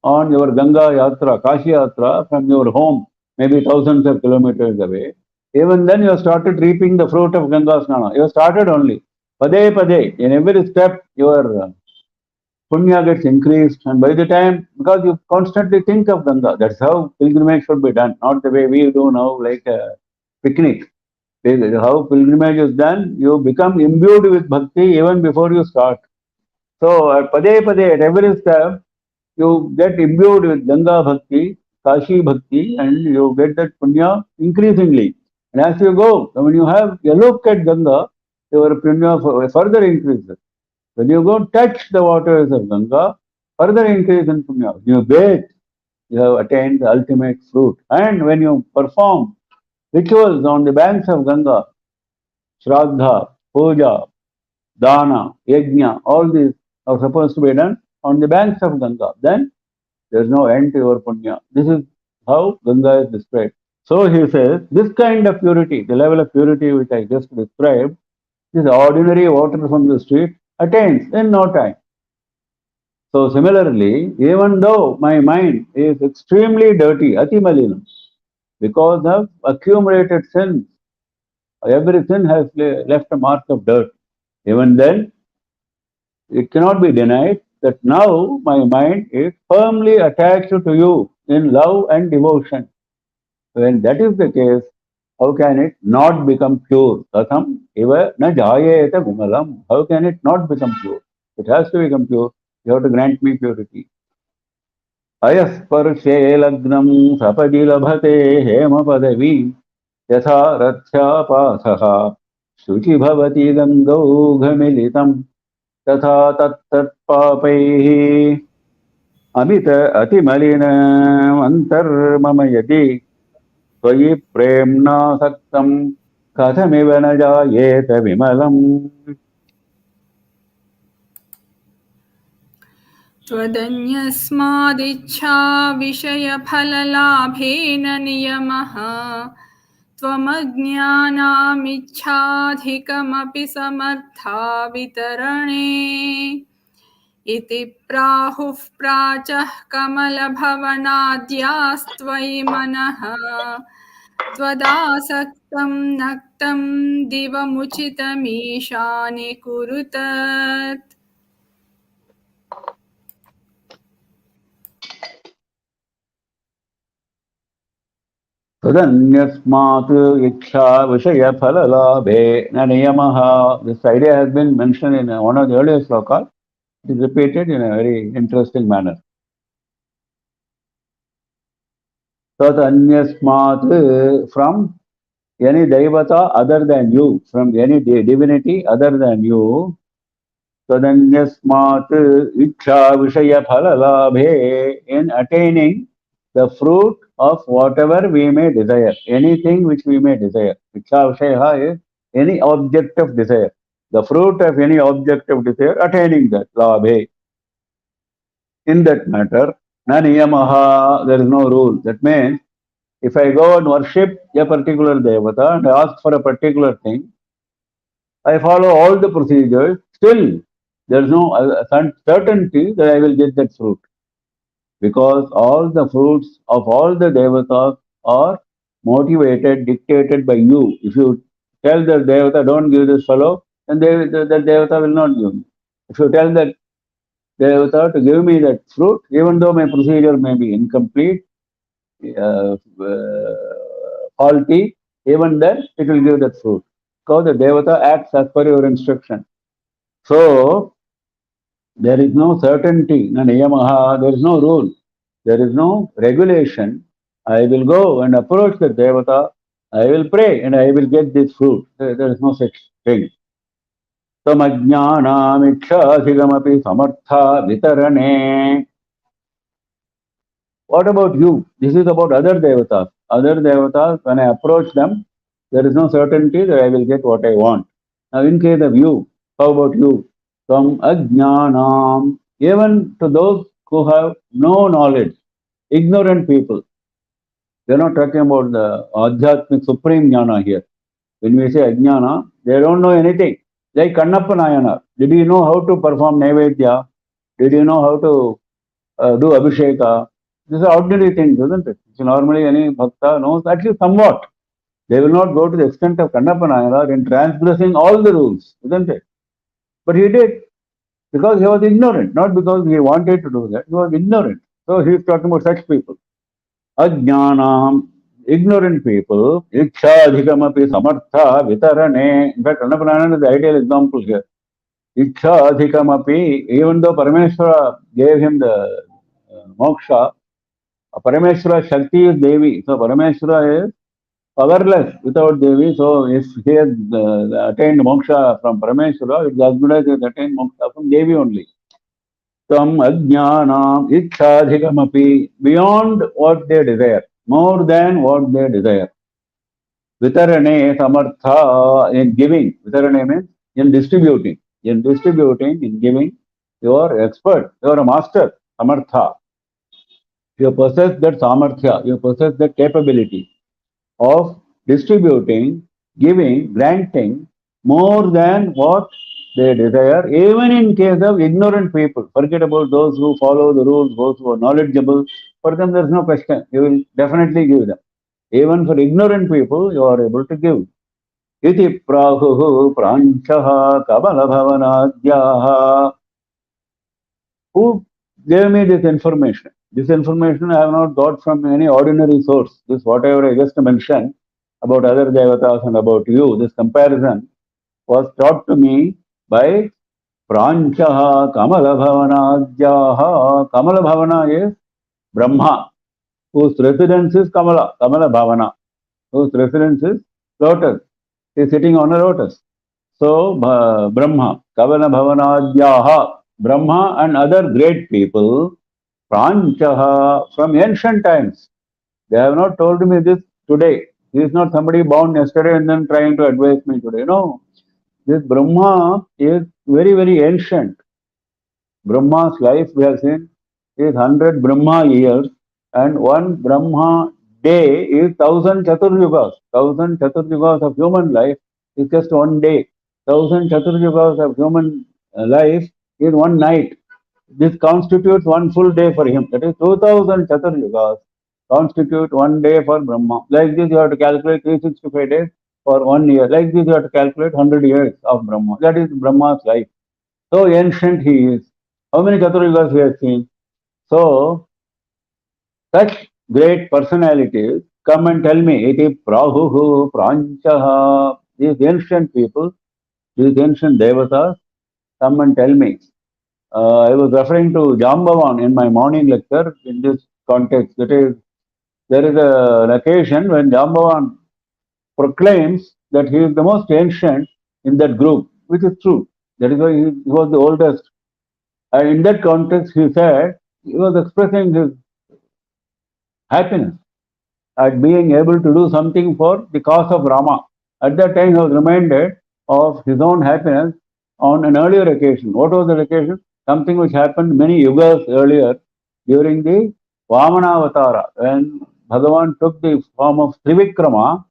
Speaker 2: on your Ganga Yatra, Kashi Yatra from your home, maybe thousands of kilometers away, even then you have started reaping the fruit of Ganga Snana. You have started only. Pade Pade, in every step, your punya gets increased, and by the time, because you constantly think of Ganga, that's how pilgrimage should be done, not the way we do now, like a picnic. How pilgrimage is done, you become imbued with bhakti even before you start. So, Pade Pade, at every step, you get imbued with Ganga Bhakti, Kashi Bhakti, and you get that punya increasingly. And as you go, when you have a look at Ganga, your punya further increases. When you go touch the waters of Ganga, further increase in punya. You bathe, you have attained the ultimate fruit. And when you perform rituals on the banks of Ganga, Shraddha, Puja, Dana, Yajna, all these are supposed to be done on the banks of Ganga. Then there is no end to your punya. This is how Ganga is described. So he says, this kind of purity, the level of purity which I just described, this ordinary water from the street attains in no time. So similarly, even though my mind is extremely dirty, ati malinam, because of accumulated sins, every sin has left a mark of dirt. Even then, it cannot be denied that now my mind is firmly attached to you in love and devotion. When that is the case, how can it not become pure? Katham eva na jayeta vimalam. How can it not become pure? It has to become pure. You have to grant me purity. Ayasparshe lagnam sapadi labhate hema padavi yatha rathyapasaha shuchi bhavati gangau ghamilitam तथा तत्तत्पापैः अमित अतिमलिनम् अन्तर्मम यदि त्वयि प्रेम्णासक्तं कथमिव न जायेत विमलम्.
Speaker 3: त्वदन्यस्मादिच्छा विषयफललाभेन नियमः त्वमज्ञानामिच्छाधिकमपि समर्था वितरणे इति प्राहुः प्राचः कमलभवनाद्यास्त्वयि मनः त्वदासक्तं नक्तं दिवमुचितमीशानि कुरुतत्.
Speaker 2: तदन्यस्मात् इच्छा विषयफललाभे न नियमः. This idea has been mentioned in one of the earlier slokas. It is repeated in a very interesting manner. Tadanyasmat, from any devata other than you, from any divinity other than you. Tadanyasmat ichha vishaya phalalabhe, in attaining the fruit of whatever we may desire, anything which we may desire. Ichha vishaya is any object of desire. The fruit of any object of desire, attaining that, labhe. In that matter, na niyamaha, there is no rule. That means, if I go and worship a particular devata and ask for a particular thing, I follow all the procedures, still there is no certainty that I will get that fruit. Because all the fruits of all the devatas are motivated, dictated by you. If you tell the devata, don't give this fellow, then the devata will not give me. If you tell that devata to give me that fruit, even though my procedure may be incomplete, faulty, even then it will give that fruit. Because the devata acts as per your instruction. So, there is no certainty, no niyamaha, there is no rule, there is no regulation I will go and approach the Devata, I will pray and I will get this fruit. There is no such thing. Tamajnanamikshasigamaphi samartha vitarane. What about you? This is about other devatas. Other devatas, when I approach them, there is no certainty that I will get what I want. Now, in case of you, how about you? Tam ajnanam. Even to those who have no knowledge, ignorant people. We are not talking about the adhyatmic supreme jnana here. When we say ajnana, they don't know anything. Like Kannappa Nayana. Did you know how to perform Naivedya? Did you know how to do Abhisheka? These are ordinary things, isn't it? So normally any bhakta knows at least somewhat. They will not go to the extent of Kannappa Nayana in transgressing all the rules, isn't it? But he did because he was ignorant, not because he wanted to do that. He was ignorant. So he is talking about such people. Ajnanam, ignorant people, Ikshadhikamapi samartha vitarane. In fact, Kannappa Nayana is the ideal example here. Ikshadhikamapi, even though Parameshwara gave him the moksha, Parameshwara Shakti is Devi. So Parameshwara is powerless without Devi. So if he has attained moksha from Parameshwara, it's as good as he has attained moksha from Devi only. Tam ajnanam ikshadhikamapi, beyond what they desire, more than what they desire. Vitarane samartha, in giving. Vitarane means in distributing. In distributing, in giving, you are expert, you are a master. Samartha. You possess that samarthya, you possess that capability of distributing, giving, granting more than what they desire, even in case of ignorant people. Forget about those who follow the rules, those who are knowledgeable. For them, there is no question. You will definitely give them. Even for ignorant people, you are able to give. Iti prahuhu pranchaha kabala bhavanadhyaha. Who gave me this information? This information I have not got from any ordinary source. This whatever I just mentioned about other devatas and about you, this comparison was taught to me by Pranchaha Kamala Bhavanadhyaha. Kamala Bhavana is Brahma, whose residence is Kamala, Kamala Bhavana, whose residence is lotus. He is sitting on a lotus. So Brahma, Kamala Bhavanadhyaha, Brahma and other great people, Pranchaha, from ancient times. They have not told me this today. He is not somebody born yesterday and then trying to advise me today. No. This Brahma is very, very ancient. Brahma's life we have seen is 100 Brahma years, and one Brahma day is 1000 Chaturyugas. 1000 Chaturyugas of human life is just one day. 1000 Chaturyugas of human life is one night. This constitutes one full day for him. That is 2000 Chaturyugas constitute one day for Brahma. Like this you have to calculate 365 days for 1 year. Like this you have to calculate 100 years of Brahma. That is Brahma's life. So ancient he is. How many Chaturyugas we have seen? So such great personalities come and tell me, iti prahuhu pranchaha. These ancient people, these ancient devatas come and tell me. I was referring to Jambavan in my morning lecture in this context. That is, there is an occasion when Jambavan proclaims that he is the most ancient in that group, which is true. That is why he was the oldest. And in that context, he said he was expressing his happiness at being able to do something for the cause of Rama. At that time, he was reminded of his own happiness on an earlier occasion. What was that occasion? Something which happened many yugas earlier during the Vamanavatara. When Bhagavan took the form of Trivikrama,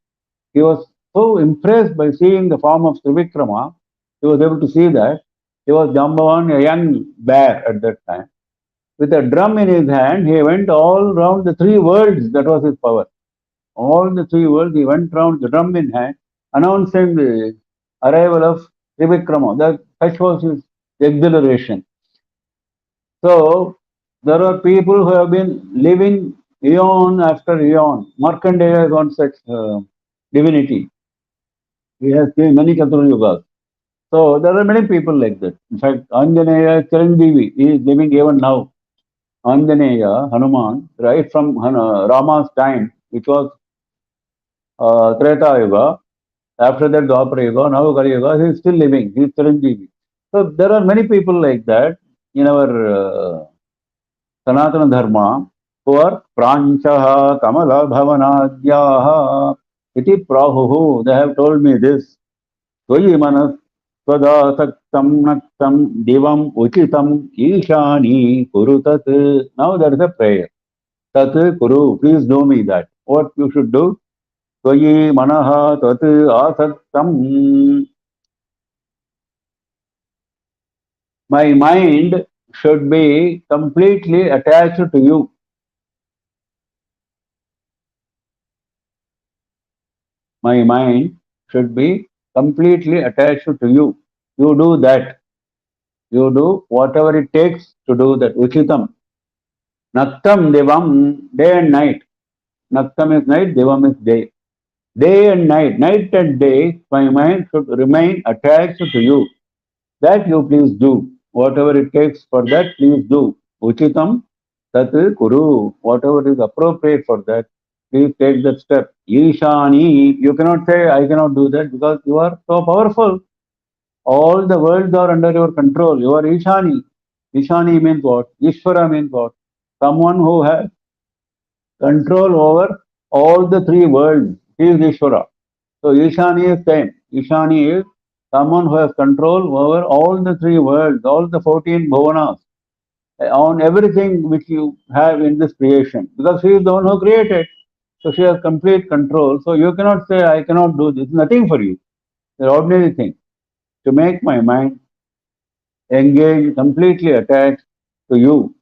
Speaker 2: he was so impressed by seeing the form of Trivikrama, he was able to see that he was Jambavan, a young bear at that time. With a drum in his hand, he went all round the three worlds. That was his power. All the three worlds, he went round the drum in hand, announcing the arrival of Trivikrama. That such was his exhilaration. So there are people who have been living eon after eon. Markandeya is one such divinity. He has seen many Chaturyugas. So there are many people like that. In fact, Anjaneya Chiranjeevi, he is living even now. Anjaneya, Hanuman, right from Rama's time, which was Treta Yuga, after that Dwapara Yuga, now Kali Yuga, he is still living, he is Chiranjeevi. So there are many people like that in our Sanatana Dharma who are Pranchaha Kamala Bhavanadyaha iti Prahuhu. They have told me this. Tvayi manas tvada saktam naktam divam uchitam ishani kuru tat. Now there is a prayer. Tat kuru, please do me that. What you should do? Tvayi manaha tat asaktam. My mind should be completely attached to you. My mind should be completely attached to you. You do that. You do whatever it takes to do that. Uchitam. Naktam devam, day and night. Naktam is night, devam is day. Day and night and day, my mind should remain attached to you. That you please do. Whatever it takes for that, please do. Uchitam tat kuru. Whatever is appropriate for that, please take that step. Ishani, you cannot say, I cannot do that because you are so powerful. All the worlds are under your control. You are Ishani. Ishani means what? Ishvara means what? Someone who has control over all the three worlds. He is Ishvara. So Ishani is same. Ishani is someone who has control over all the three worlds, all the 14 bhuvanas, on everything which you have in this creation. Because he is the one who created. So she has complete control. So you cannot say, I cannot do this. Nothing for you. The ordinary thing. To make my mind engaged, completely attached to you.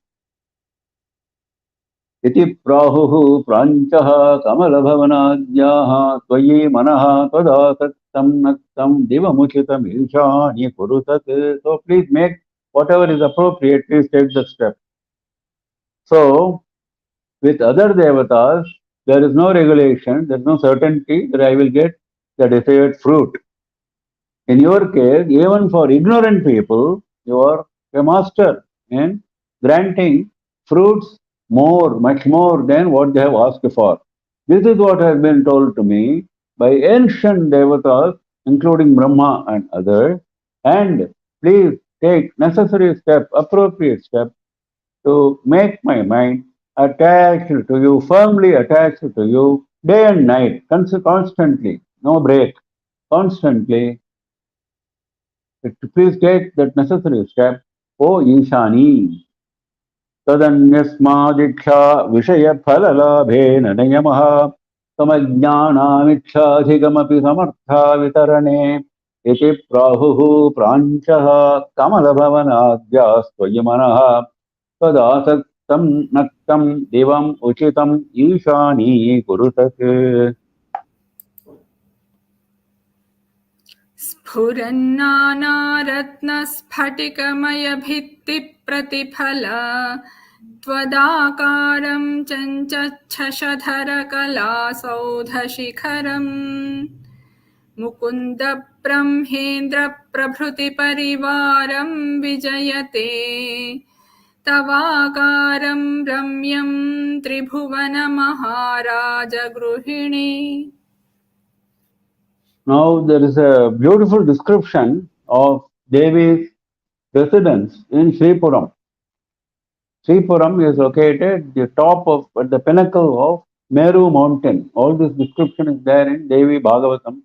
Speaker 2: Iti prahuhu pranchaha kamalabhavanadyaha tvayi manaha tvadatattam naktam divamuchitam ilshani kurutat. So please make whatever is appropriate, please take the step. So with other devatas, there is no regulation, there is no certainty that I will get the desired fruit. In your case, even for ignorant people, you are a master in granting fruits much more than what they have asked for. This is what has been told to me by ancient devatas, including Brahma and others. And please take necessary step, appropriate step to make my mind attached to you, firmly attached to you, day and night, constantly, no break, constantly. Please take that necessary step. O Ishani. Tadanyasmadiksha vishaya phalalabhena nayamaha samajnanamikshaadhikamapi samartha vitarane iti prahuhu pranchaha kamalabhavanadhyastvayamanaha tadasaktam naktam divam uchitam ishani kurutat.
Speaker 3: स्फुरन्नानारत्नस्फटिकमयभित्तिप्रतिफला त्वदाकारं चञ्चच्छशधरकलासौधशिखरम् मुकुन्दब्रह्मेन्द्रप्रभृतिपरिवारं विजयते तवाकारं रम्यं त्रिभुवनमहाराजगृहिणी.
Speaker 2: Now there is a beautiful description of Devi's residence in Sripuram. Sripuram is located at the pinnacle of Meru mountain. All this description is there in Devi Bhagavatam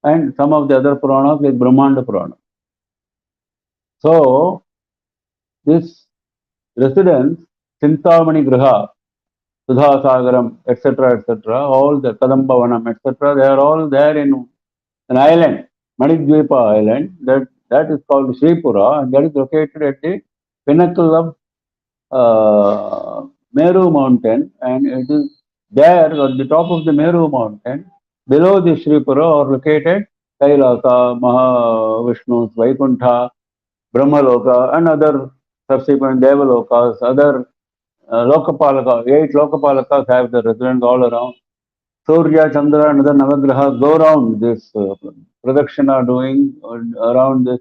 Speaker 2: and some of the other Puranas like Brahmanda Purana. So this residence, Chintamani Griha, Sudhasagaram, etc., all the Kadambavanam, etc., they are all there in an island, Manikdwepa island, that is called Sripura, and that is located at the pinnacle of Meru mountain, and it is there at the top of the Meru mountain. Below the Sripura are located Kailasa, Mahavishnu's Vaikuntha, Brahmaloka, and other subsequent Devalokas, other Lokapalaka, 8 Lokapalakas have the residence all around. Surya, Chandra, and other Navagrahas go around this pradakshina doing around this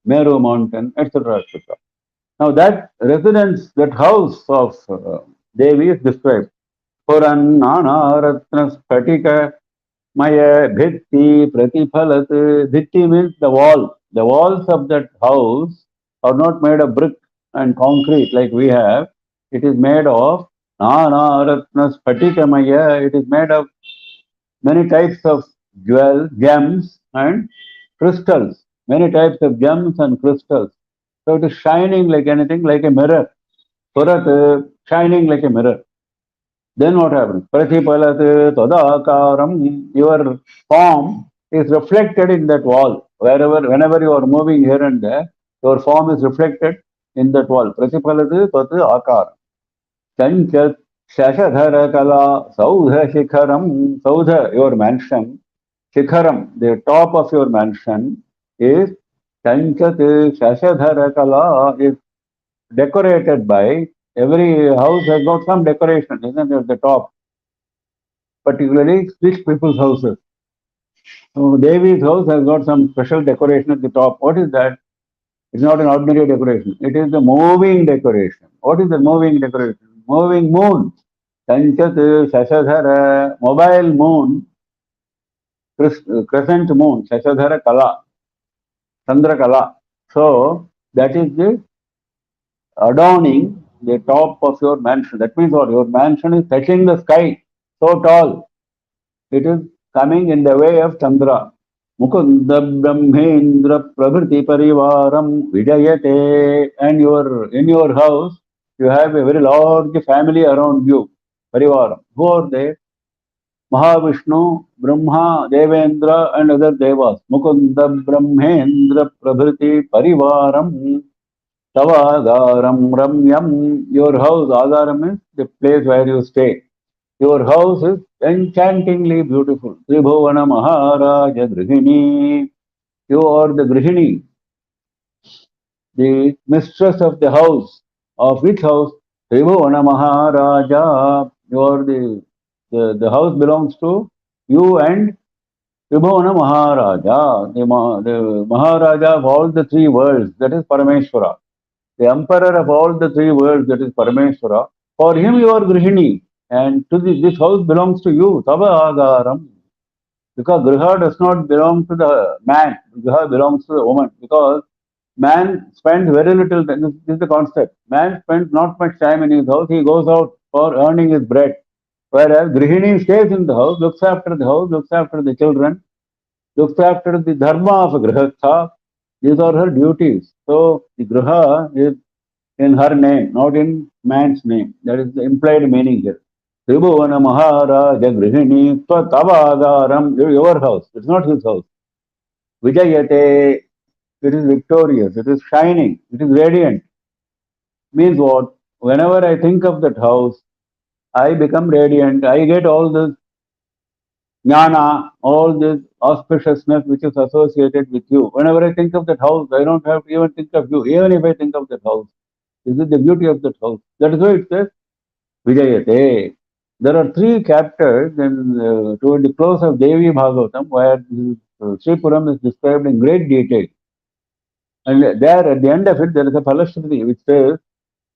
Speaker 2: Meru mountain, etc., etc. Now that residence, that house of Devi is described. Puran Nana Ratna Spatika Maya Bhitti Pratiphalat. Bhitti means the wall. The walls of that house are not made of brick and concrete like we have. It is made of Nana Ratna Spatika Maya. It is made of many types of gems and crystals. Many types of gems and crystals. So it is shining like anything, like a mirror. Surat shining like a mirror. Then what happens? Pratipalat tadakaram. Your form is reflected in that wall. Whenever you are moving here and there, your form is reflected in that wall. Pratipalat tadakaram. Chanchat shashadhara kala saudha shikharam. Saudha, your mansion. Shikharam, the top of your mansion is Chanchat shashadhara kala, is decorated by, every house has got some decoration, isn't it, at the top, particularly rich people's houses. So Devi's house has got some special decoration at the top. What is that? It's not an ordinary decoration. It is the moving decoration. What is the moving decoration? Moving moon. Chanchat Shashadhara, mobile moon, crescent moon, Shashadhara Kala, Chandra Kala. So that is the adorning the top of your mansion. That means what? Your mansion is touching the sky, so tall. It is coming in the way of Chandra. Mukunda Brahmendra Prabhriti Parivaram Vijayate. And in your house, you have a very large family around you. Parivaram. Who are they? Mahavishnu, Brahma, Devendra, and other devas. Mukunda Brahmendra Prabhriti Parivaram. Tavagaram Ramyam. Your house, Agaram is the place where you stay. Your house is enchantingly beautiful. Tribhuvana Maharaja Grihini. You are the Grihini, the mistress of the house. Of which house? Tribhuvana Maharaja. You are the house belongs to you and Tribhuvana Maharaja, the Maharaja of all the three worlds, that is Parameshwara. The emperor of all the three worlds, that is Parameshwara. For him you are Grihini, and this house belongs to you. Tava Agaram. Because Griha does not belong to the man, Griha belongs to the woman. Because man spends very little time, this is the concept. Man spends not much time in his house, he goes out for earning his bread. Whereas Grihini stays in the house, looks after the children, looks after the dharma of a Grihastha. These are her duties. So the Griha is in her name, not in man's name. That is the implied meaning here. Tribhuvana Maharaja Grihini Tavagaram, your house. It's not his house. Vijayate, it is victorious, it is shining, it is radiant. Means what? Whenever I think of that house, I become radiant. I get all this jnana, all this auspiciousness which is associated with you. Whenever I think of that house, I don't have to even think of you. Even if I think of that house, this is the beauty of that house. That is why it says Vijayate. There are three chapters toward the close of Devi Bhagavatam where Sripuram is described in great detail. And there at the end of it, there is a Phalashruti which says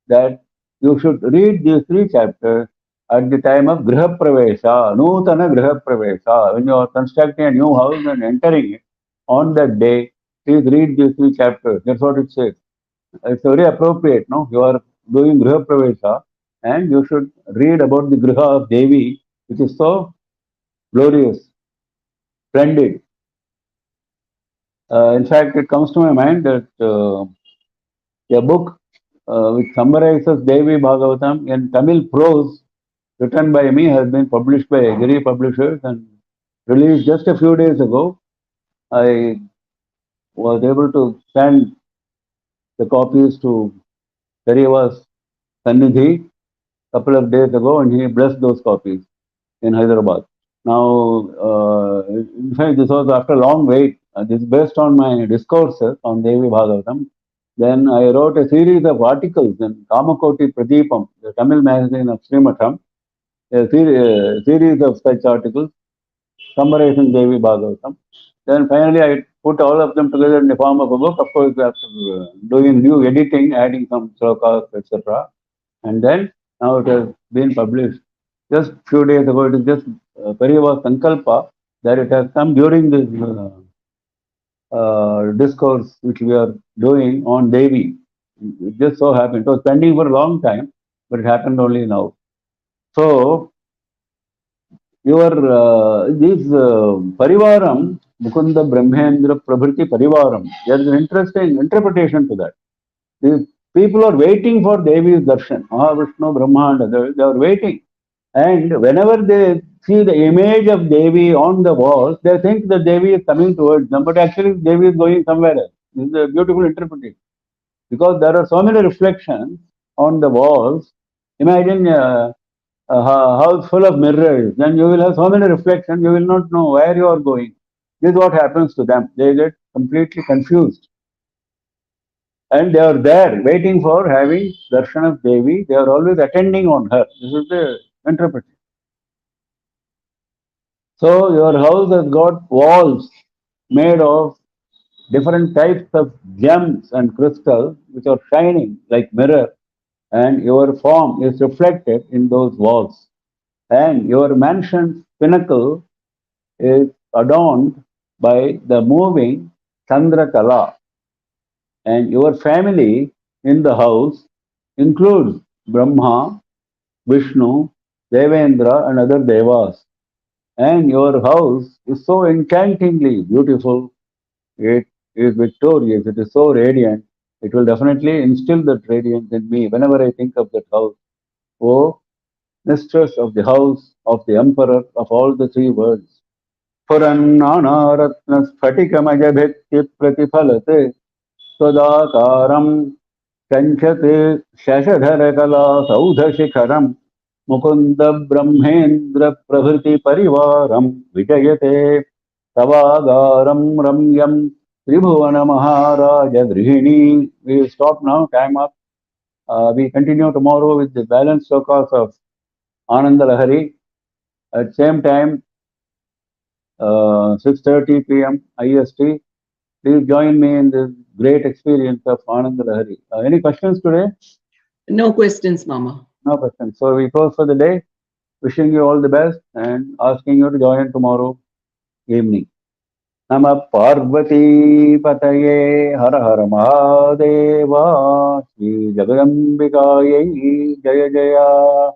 Speaker 2: that you should read these three chapters at the time of Griha Pravesha, Nutana Griha Pravesha. When you are constructing a new house and entering it, on that day, please read these three chapters. That's what it says. It's very appropriate, no? You are doing Griha Pravesha and you should read about the Griha of Devi, which is so glorious, splendid. In fact, it comes to my mind that a book which summarizes Devi Bhagavatam in Tamil prose, written by me, has been published by Giri Publishers and released just a few days ago. I was able to send the copies to Periva's Sannidhi a couple of days ago, and he blessed those copies in Hyderabad. Now, in fact, this was after a long wait. This is based on my discourses on Devi Bhagavatam. Then I wrote a series of articles in Kamakoti Pradeepam, the Tamil magazine of Srimatham, a series of such articles summarizing Devi Bhagavatam. Then finally I put all of them together in the form of a book. Of course, after doing new editing, adding some slokas, etc. And then now it has been published. Just few days ago, it is just Pariva Sankalpa that it has come during this discourse which we are doing on Devi. It just so happened. It was pending for a long time, but it happened only now. So, your this Parivaram, Mukunda Brahmendra Prabhriti Parivaram, there is an interesting interpretation to that. These people are waiting for Devi's darshan. Mahavishnu, Brahma, and others, they are waiting. And whenever they see the image of Devi on the walls, they think that Devi is coming towards them, but actually Devi is going somewhere else. This is a beautiful interpretation. Because there are so many reflections on the walls. Imagine a house full of mirrors, then you will have so many reflections, you will not know where you are going. This is what happens to them. They get completely confused. And they are there waiting for having darshan of Devi. They are always attending on her. This is the interpretation. So your house has got walls made of different types of gems and crystals which are shining like mirror, and your form is reflected in those walls. And your mansion's pinnacle is adorned by the moving Chandrakala. And your family in the house includes Brahma, Vishnu, Devendra, and other devas. And your house is so enchantingly beautiful. It is victorious. It is so radiant. It will definitely instill that radiance in me whenever I think of that house. Oh, mistress of the house of the emperor of all the three worlds. Purananaratna स्फटिकमजभित्ति प्रतिफलते स्वदाकारं कञ्चते शशधरकला सौधशिखरं Mukund ब्रह्मेन्द्र प्रभृति परिवारं विजयते तवागारं रम्यं त्रिभुवन महाराज गृहिणी. We stop now, time up. We continue tomorrow with the balanced slokas of Ananda Lahari at same time, 6:30 p.m. IST. Please join me in this great experience of Ananda Lahari. Any questions today?
Speaker 4: No questions, Mama.
Speaker 2: No questions. So we close for the day. Wishing you all the best and asking you to join tomorrow evening. Namah Parvati Pataye Hara Hara Mahadeva Shri Jagadambikaye Jaya Jaya.